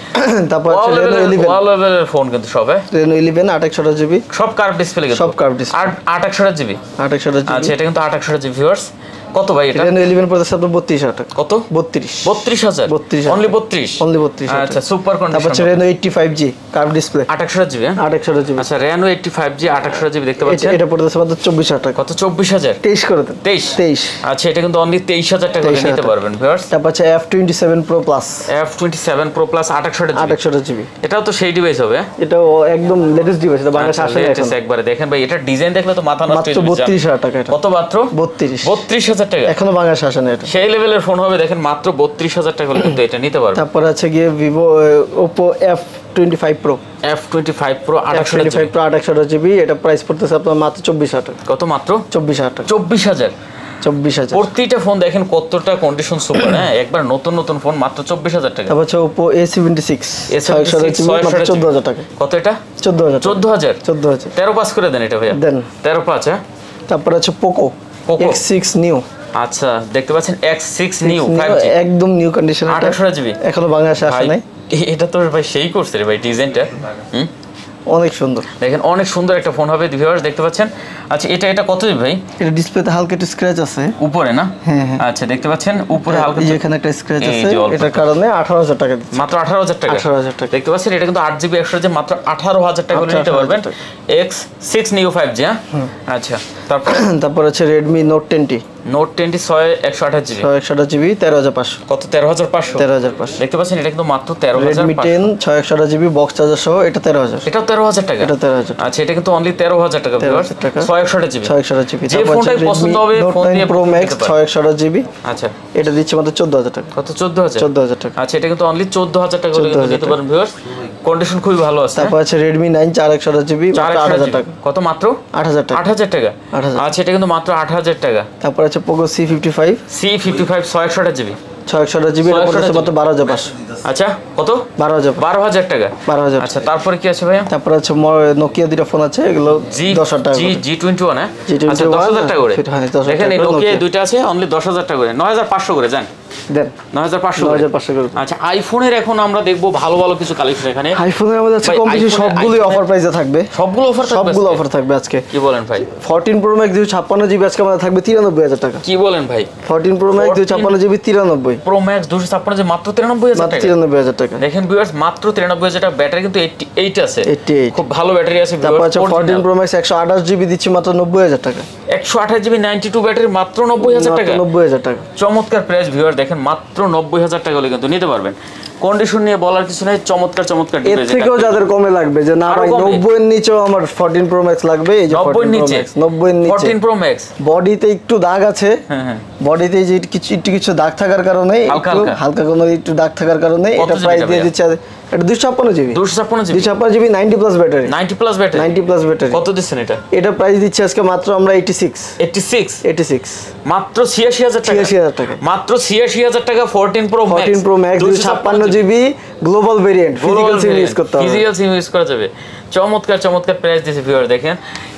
তারপর আছে Reno 11 ওয়াল লেভেলের ফোন কিন্তু সব। Reno 11 286 জিবি সব কার্ভ ডিসপ্লে কিন্তু। সব কার্ভ ডিসপ্লে 828 জিবি। 286 জিবি। আচ্ছা এটা কিন্তু 288 জিবি ভিউয়ার্স। কত ভাই এটা? Reno 11 পড়তেছে আপনার 32,000 টাকা। কত? 32,000 অনলি 32 আচ্ছা সুপার কন্ডিশন। তারপর হচ্ছে Reno 85G কার্ভ ডিসপ্লে 2800 হ্যাঁ 2800 আচ্ছা Reno 85G 2800 দেখতে পাচ্ছেন। এটা পড়তেছে মাত্র 24,000 টাকা। কত? 24,000 23 করে দেন। 23 আচ্ছা এটা কিন্তু অনলি 23,000 টাকা করে নিতে পারবেন ভিউয়ার্স। তারপর হচ্ছে F27 Pro Plus 2800 জিবি এটাও তো সেই ডিভাইস হবে। এটাও একদম লেটেস্ট ডিভাইস, এটা বাংলাদেশে আসে এখন। একবারে দেখেন ভাই এটা ডিজাইন দেখলে তো মাথা নষ্ট হয়ে যাবে। মাত্র 32,000 টাকা এটা। কত? মাত্র 32,000 টাকা। এখনো বাংলাদেশে আসে না এটা। সেই লেভেলের ফোন হবে দেখেন মাত্র 32,000 টাকা হলে কিন্তু এটা নিতে পারবেন। তারপর আছে গিয়ে Vivo Oppo F25 Pro 2800 GB এটা প্রাইস পড়তেছে আপনার মাত্র 24,000 টাকা। কত? মাত্র 24,000 টাকা। 24,000 প্রতিটা ফোন দেখেন কতটা কন্ডিশন সুপার হ্যাঁ একবার নতুন নতুন ফোন মাত্র 24,000 টাকা। তারপর হচ্ছে Oppo A76 মাত্র 14,000 টাকা। কত এটা? 14,000 13 পাস করে দেন এটা ভাইয়া দেন 13 পাস হ্যাঁ। তারপর হচ্ছে Poco X6 Neo আচ্ছা দেখতে পাচ্ছেন X6 Neo 5G একদম নিউ কন্ডিশন 2800 জিবি এখনো বাংলাদেশে আসে নাই। এটা তো ভাই সেই করছে রে ভাই ডিজাইনটা অনেক সুন্দর দেখেন অনেক সুন্দর একটা ফোন হবে ভিউয়ার্স দেখতে পাচ্ছেন। আচ্ছা এটা কত জিবি ভাই? এটা ডিসপ্লেতে হালকা একটু স্ক্র্যাচ আছে উপরে না? হ্যাঁ হ্যাঁ আচ্ছা দেখতে পাচ্ছেন উপরে হালকা এখানে একটা স্ক্র্যাচ আছে এটার কারণে 18,000 টাকা দিচ্ছি। মাত্র 18,000 টাকা 18,000 টাকা দেখতে পাচ্ছেন। এটা কিন্তু 8GB 100 মাত্র 18,000 টাকা হলে নিতে পারবেন X6 Neo 5G হ্যাঁ আচ্ছা। তারপর আছে Redmi Note 10T Note 10T 128GB 128GB 13,500 কত? 13,500 দেখতে পাচ্ছেন এটা কিন্তু মাত্র 13,500 Redmi 10 128GB বক্স চার্জার সহ এটা 13,000 এটাও 13,000 টাকা এটা 13,000 আচ্ছা এটা কিন্তু অনলি 13,000 টাকা ভিউয়ার্স 128GB যে ফোনটাই পছন্দ হবে ফোন দিয়ে Pro Max 128GB আচ্ছা এটা দিচ্ছে মাত্র 14,000 টাকা। কত? 14,000 টাকা আচ্ছা এটা কিন্তু অনলি 14,000 টাকা হলে নিতে পারেন ভিউয়ার্স কন্ডিশন খুবই ভালো আছে। তারপর আছে Redmi 9 128GB 8,000 টাকা। কত? মাত্র 8,000 টাকা 8,000 টাকা আচ্ছা এটা কিন্তু মাত্র 8,000 টাকা। তারপর আছে Poco C55 128GB 128GB এটা পড়ছে মাত্র 12,500 আচ্ছা কত? 12,000 টাকা 12,000 আচ্ছা তারপরে কি আছে ভাইয়া? তারপর আছে Nokia দুটো ফোন আছে এগুলো 10,000 টাকা G21 হ্যাঁ আচ্ছা 10,000 টাকা করে দেখেন এই Nokia দুইটা আছে অনলি 10,000 টাকা করে 9,500 করে জান দেন 9,500 করে আচ্ছা আইফোনের এখন আমরা দেখবো ভালো ভালো কিছু কালেকশন এখানে আইফোনের আমাদের আছে কম বেশি সবগুলোই অফার প্রাইসে থাকবে সবগুলো অফার থাকবে আজকে কি বলেন ভাই? 14 Pro Max 256GB আজকে আমাদের থাকবে 93,000 টাকা কি বলেন ভাই? 14 Pro Max 256GB 93 Pro Max 256GB মাত্র 93,000 টাকা 93,000 টাকা দেখেন ভিউয়ার্স মাত্র 93,000 টাকা ব্যাটারি কিন্তু 88 আছে 88 খুব ভালো ব্যাটারি আছে তারপর আছে 14 Pro Max 128GB দিচ্ছি মাত্র 90,000 টাকা 128GB 92 ব্যাটারি মাত্র 90,000 টাকা 90,000 টাকা চমৎকার প্রাইস ভিউয়ার দেখেন মাত্র 90,000 টাকা হলে কিন্তু নিতে পারবেন। কন্ডিশন নিয়ে বলার কিছু নাই চমৎকার এর থেকেও যাদের কমে লাগবে যে না ভাই 90 এর নিচেও আমার 14 Pro Max লাগবে এই যে 90 এর নিচে 14 Pro Max বডিতে একটু দাগ আছে হ্যাঁ বডিতে যে কিছু দাগ থাকার কারণে হালকা কোনো একটু দাগ থাকার কারণে এটা প্রাইস দিয়ে দিচ্ছে এটা 256GB 256GB 90 plus battery 90 plus battery কত দিচ্ছেন এটা প্রাইস দিচ্ছে আজকে মাত্র আমরা 86 মাত্র 86,000 টাকা মাত্র 86,000 টাকা 14 Pro Max 256GB global variant physical SIM use করতে হবে ফিজিক্যাল সিম ইউজ করা যাবে চমৎকার প্রাইস দিয়েছে ভিউয়ার দেখেন।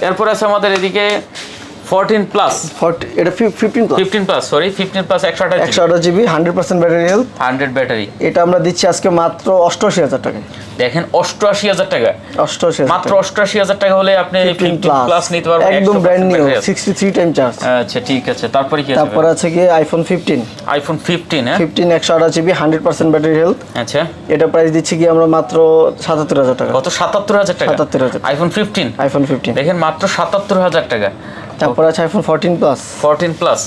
এরপর আছে আমাদের এদিকে 14 প্লাস এটা 15 plus 128GB 100% battery health 100 battery এটা আমরা দিচ্ছি আজকে মাত্র 88,000 টাকা দেখেন 88,000 টাকা মাত্র 88,000 টাকা হলে আপনি 15 প্লাস নিতে পারবেন একদম ব্র্যান্ড নিউ 63 টাইম চার্জ আচ্ছা ঠিক আছে তারপরে কি আছে তারপর আছে কি আইফোন 15 হ্যাঁ 15 128GB 100% ব্যাটারি হেলথ আচ্ছা এটা প্রাইস দিচ্ছি কি আমরা মাত্র 77,000 টাকা কত 77,000 টাকা 77,000 আইফোন 15 দেখেন মাত্র 77,000 টাকা তারপর আছে আইফোন 14 প্লাস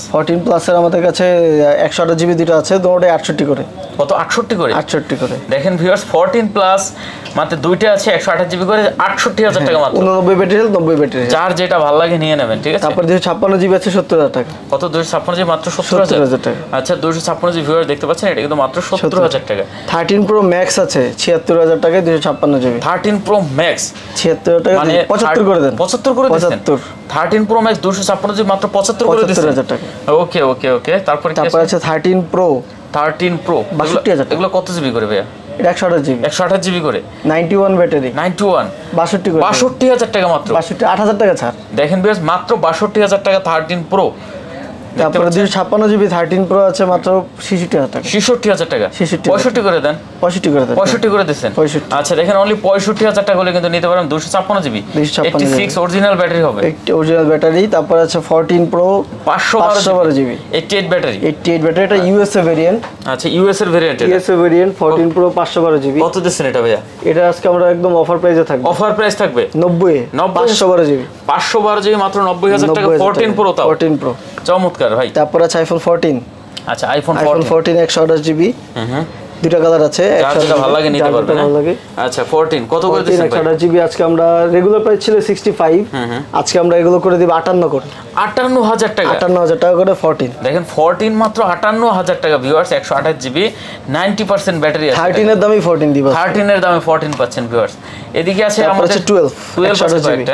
এর আমাদের কাছে 128GB দুটো আছে দুটোই 68 করে কত 68 করে দেখেন ভিউয়ার্স 14 প্লাস মাত্র দুইটা আছে 128GB করে 68,000 টাকা মাত্র 89 ব্যাটারি 90 ব্যাটারি যার যেটা ভালো লাগে নিয়ে নেবেন ঠিক আছে তারপর 256GB আছে 70,000 টাকা কত 256GB মাত্র 70,000 টাকা আচ্ছা 256GB ভিউয়ার দেখতে পাচ্ছেন এটা কিন্তু মাত্র 70,000 টাকা 13 Pro Max আছে 76,000 টাকায় 256GB 13 Pro Max 76 টাকা মানে 75 করে দেন 75 করে দিবেন 13 Pro Max 256GB মাত্র 75 করে দিবেন 75,000 টাকা ওকে তারপর আছে 13 Pro 62,000 এগুলো কত জিবি করে ভাইয়া? এটা 128GB করে 91 ব্যাটারি 62,000 টাকা মাত্র 8,000 টাকা ছাড় দেখেন বেশ মাত্র 62,000 টাকা 13 Pro তারপরে 256 জিবি 13 প্রো আছে মাত্র 66000 টাকা। 66000 টাকা, 65 করে দেন, 65 করে দেন, 65 করে দিচ্ছেন। 65। আচ্ছা দেখেন অনলি 65000 টাকা হলে কিন্তু নিতে পারেন 256 জিবি, 86 অরিজিনাল ব্যাটারি হবে, একটি অরিজিনাল ব্যাটারি। তারপর আছে 14 প্রো 512 জিবি, 88 ব্যাটারি, 88 ব্যাটারি, এটা ইউএসএ ভেরিয়েন্ট। আচ্ছা ইউএস এর variant, USA variant 14 pro 512 GB. কত দিচ্ছেন এটা ভাইয়া? এটা আজকে আমরা একদম অফার প্রাইসে থাকবে, অফার প্রাইস থাকবে 90 512 জিবি, 512 জিবি মাত্র 90000 টাকা। 14 প্রো, তাও 14 প্রো চমৎকার ভাই। তারপর আছে আইফোন 14। আচ্ছা আইফোন 14 128 জিবি, দুটো কালার আছে, যেটা ভালো লাগে নিতে পারবেন। আচ্ছা 14 কত করে দিচ্ছেন ভাই? 128 জিবি আজকে আমরা রেগুলার প্রাইস ছিল 65, আজকে আমরা এগুলো করে দিব 58 করে, 58000 টাকা, 58000 টাকা করে 14। দেখেন 14 মাত্র 58000 টাকা ভিউয়ার্স, 128 জিবি 90% ব্যাটারি আছে। 13 এর দামই 14 দিব, 13 এর দামে 14 পাচ্ছেন ভিউয়ার্স। এদিকে আছে আমাদের 12 128 জিবি,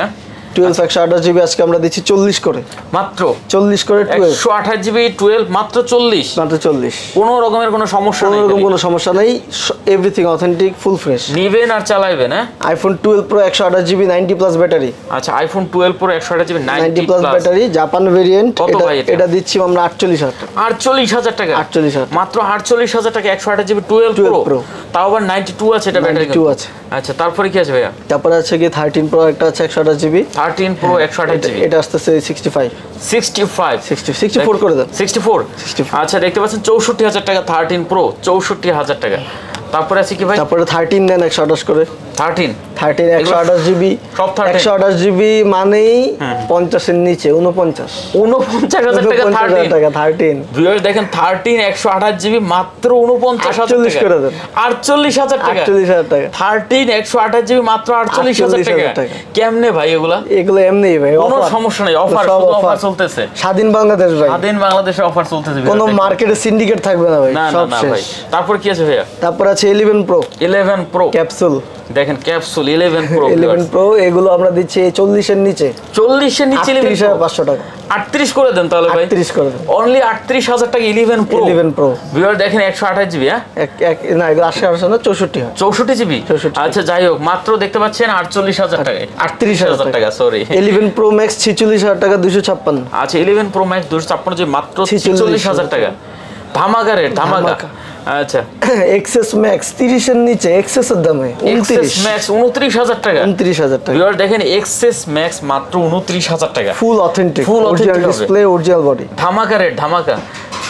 12 128 জিবি আজকে আমরা দিচ্ছি 40 করে, মাত্র 40 করে 12 128 জিবি 12 মাত্র 40, মাত্র 40। কোনো রকমের কোনো সমস্যা নেই, কোনো সমস্যা নেই, এভরিথিং অথেন্টিক ফুল ফ্রেশ। নিবেন আর চালাইবেন। হ্যাঁ iPhone 12 pro 128 GB 90 plus battery. আচ্ছা iPhone 12 pro 128 GB 90 plus battery, Japan variant. কত ভাই এটা দিচ্ছি আমরা 48000 টাকা, 48000 টাকা, 48000 মাত্র 48000 টাকা 128 জিবি 12 প্রো, তাও আবার 92 আছে এটা ব্যাটারি, 92 আছে। আচ্ছা তারপরে কি আছে ভাইয়া? তারপরে আছে কি 13 প্রো একটা আছে 128 জিবি, 13 প্রো 128 জিবি, এটা আসতেছে 65 64 করে দেন, 64। আচ্ছা দেখতে পাচ্ছেন 64000 টাকা 13 প্রো, 64000 টাকা। তারপরে আছে কি ভাই? তারপরে 13 দেন 128 করে, 13 128 জিবি, সব 128 জিবি মানেই 50 এর নিচে 49000 টাকা 13 ভিউয়ার্স দেখেন 13 128 জিবি মাত্র 49000 টাকা, করে দেন, 48000 টাকা, 48000 টাকা 13 128 জিবি মাত্র 48000 টাকা। কেমনে ভাই এগুলো এমনিই ভাই, কোনো সমস্যা নাই, অফার শুধু অফার চলতেছে, স্বাধীন বাংলাদেশ ভাই, স্বাধীন বাংলাদেশে অফার চলতেছে, কোনো মার্কেটে সিন্ডিকেট থাকবে না ভাই, সব ভাই। শেষ। তারপর কি আছে ভাইয়া? তারপর আছে 11 প্রো, 11 প্রো ক্যাপসুল, দেখেন ক্যাপসুল 11 প্রো, 11 প্রো এগুলো আমরা দিচ্ছি 40 এর নিচে, 40 এর নিচে 38500 টাকা, 38 করে দেন তাহলে ভাই, 38 করে দেন, অনলি 38000 টাকা 11 প্রো। 11 প্রো ভিউয়ার দেখেন 128 জিবি, হ্যাঁ না এগুলো 80 না 64 জিবি। আচ্ছা যাই হোক মাত্র দেখতে পাচ্ছেন 48000 টাকায়, 38000 টাকা সরি। 11 প্রো ম্যাক্স 46000 টাকা 256। আচ্ছা 11 প্রো ম্যাক্স 256 জিবি মাত্র 46000 টাকা, ধামাকা রেট, ধামাকা। আচ্ছা এক্সএস ম্যাক্স 30 এর নিচে, এক্সএস এর দামে এক্সএস ম্যাক্স 29000 টাকা, 29000 টাকা। ভিউয়ার দেখেন এক্সএস ম্যাক্স মাত্র 29000 টাকা, ফুল authentic, original display, original body, ধামাকা রেট, ধামাকা।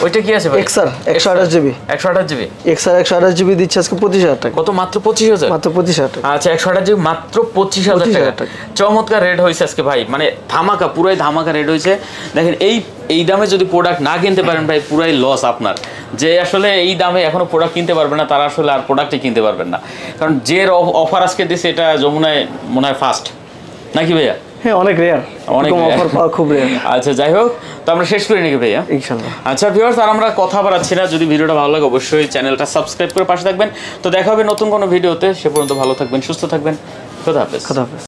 ওইটা কি আছে ভাই? XR 128 GB, 128 GB, XR 128 GB দিচ্ছে আজকে 25000 টাকা। কত? মাত্র 25000, মাত্র 25000 টাকা। আচ্ছা 128 জিবি মাত্র 25000 টাকা। চমৎকার রেট হয়েছে আজকে ভাই, মানে ধামাকা, পুরাই ধামাকা রেট হয়েছে। দেখেন এই দামে যদি প্রোডাক্ট না কিনতে পারেন ভাই, পুরাই লস আপনার। যে আসলে এই দামে এখনো প্রোডাক্ট কিনতে পারবে না, তারা আসলে আর প্রোডাক্টই কিনতে পারবেন না, কারণ যে অফার আজকে দিচ্ছে এটা যমুনায় মনে হয় ফার্স্ট নাকি ভাইয়া? হ্যাঁ অনেক রেয়ার, অনেক অফার পাওয়া খুব রেয়ার। আচ্ছা যাই হোক, তো আমরা শেষ করি নাকি ভাইয়া? ইনশাআল্লাহ। আচ্ছা ভিউয়ার্স, আর আমরা কথা বাড়াচ্ছি না, যদি ভিডিওটা ভালো লাগে অবশ্যই চ্যানেলটা সাবস্ক্রাইব করে পাশে থাকবেন। তো দেখা হবে নতুন কোনো ভিডিওতে, সে পর্যন্ত ভালো থাকবেন, সুস্থ থাকবেন, খোদা হাফেজ।